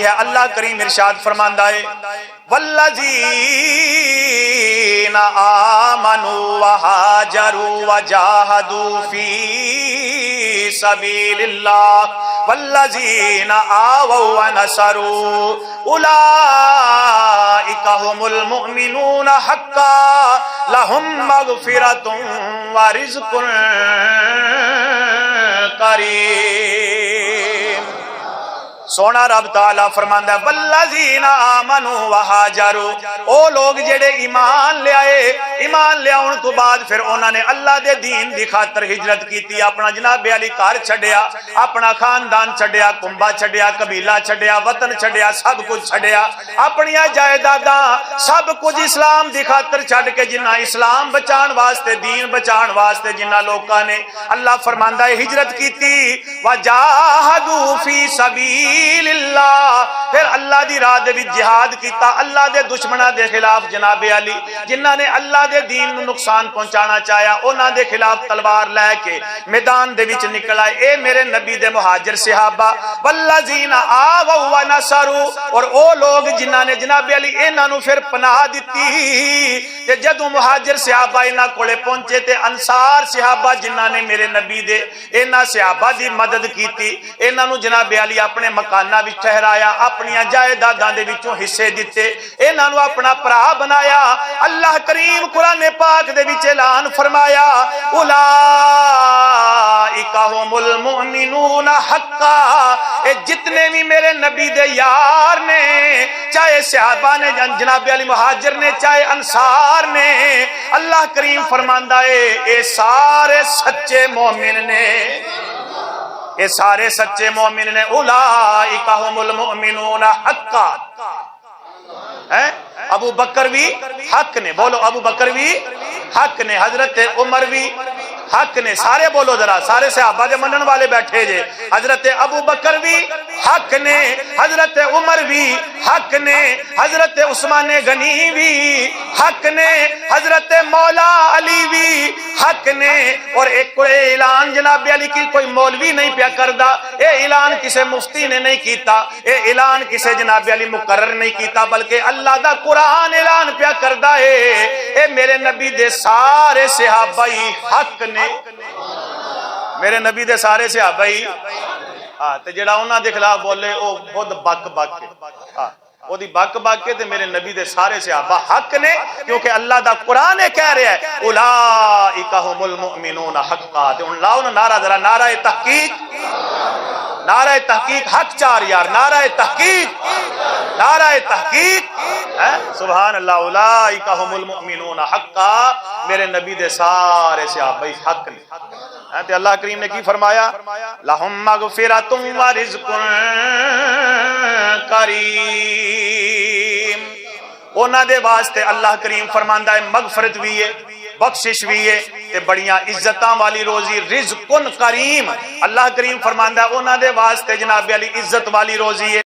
ہے۔ اللہ کریم ارشاد فرماندا ہے والذین آمنوا وہاجروا وجاہدوا فی سبیل اللہ والذین آووا ونصروا اولئک هم المؤمنون حقا لهم مغفرۃ ورزق کریم۔ سونا رب تعالیٰ فرماندا ہے والذین آمنوا وہاجروا، او لوگ جڑے ایمان لے آئے، ایمان لے آن تو بعد پھر انہوں نے اللہ دے دین دی خاطر ہجرت کیتی، اپنا جناب علی گھر چھڈیا، اپنا خاندان چھڈیا، کنبا چھڈیا، قبیلہ چھڈیا، وطن چھڈیا، سب کچھ چھڈیا، اپنی جائیداداں سب کچھ اسلام دی خاطر چھڈ کے جنہ اسلام بچان واسطے، دین بچان واسطے جنہ لوکاں نے اللہ فرماندا ہے ہجرت کیتی، وجاہدوا فی سبیل اللہ، پھر اللہ دی راہ دے وچ جہاد کیتا، اللہ دے دشمناں دے خلاف جناب علی جنہاں نے اللہ دے دین نو نقصان پہنچانا چاہیا انہاں دے خلاف تلوار لے کے میدان دے وچ نکل آئے۔ اے میرے نبی دے مہاجر صحابہ والذین آووا ونصروا، اور او لوگ جنہاں نے جناب علی انہاں نو پھر پناہ دتی کہ جدوں مہاجر صحابہ انہاں کولے پہنچے تے انصار صحابہ جنہاں نے میرے نبی دے انہاں صحابہ دی مدد کیتی، انہاں نو جناب علی اپنے مکاناں وچ ٹھہرایا، اپنی جائیداداں دے وچوں حصے دتے، انہاں نو اپنا بھرا بنایا۔ اللہ کریم قرآن پاک دے وچ اعلان فرمایا اولئک هم المؤمنون حقا، اے جتنے بھی میرے نبی دے یار نے، چاہے صحابہ نے، جناب علی مہاجر نے، چاہے انصار نے، اللہ کریم فرماندا ہے اے سارے سچے مومن نے، یہ سارے سچے مومن نے۔ اولئک هم المؤمنون حقا، ابو بکر بھی حق نے، بولو ابو بکر بھی حق نے، حضرت عمر بھی حق نے، سارے بولو ذرا، سارے صحابہ دے منن والے بیٹھے جے، حضرت ابو بکر بھی حق نے، حضرت عمر بھی حق نے، حضرت عثمان غنی بھی حق نے، حضرت مولا علی بھی حق نے۔ اور ایک کوئی اعلان جناب علی کی کوئی مولوی نہیں پیا کردا، اے اعلان کسے مفتی نے نہیں کیتا، اے اعلان کسے جناب علی مقرر نہیں کیتا، بلکہ اللہ دا قرآن اعلان پیا کردا ہے اے میرے نبی دے سارے صحابہ حق نے، میرے نبی دے سارے صحابہ تے جڑا انہاں دے خلاف بولے او خود بک بک کے وہ دی بک بک کے تے میرے نبی دے سارے صحابہ حق نے، کیونکہ اللہ دا قرآن کہہ رہا ہے اولئک هم المؤمنون حقا۔ تے ان لاؤ نا نعرہ ذرا، نعرہ تحقیق، نعرہ تحقیق حق چار یار، نعرہ تحقیق، نعرہ تحقیق، سبحان اللہ، اولئک هم المؤمنون حقا، میرے نبی دے سارے صحابہ حق نے۔ تے اللہ کریم نے کی فرمایا لہم مغفرۃ ورزق کریم، انہاں دے واسطے اللہ کریم فرماندا ہے مغفرت بھی ہے، بخشش بھی ہے، تے بڑیاں عزتاں والی روزی، رزق کریم، اللہ کریم فرماندا ہے انہاں دے واسطے جناب علی عزت والی روزی ہے۔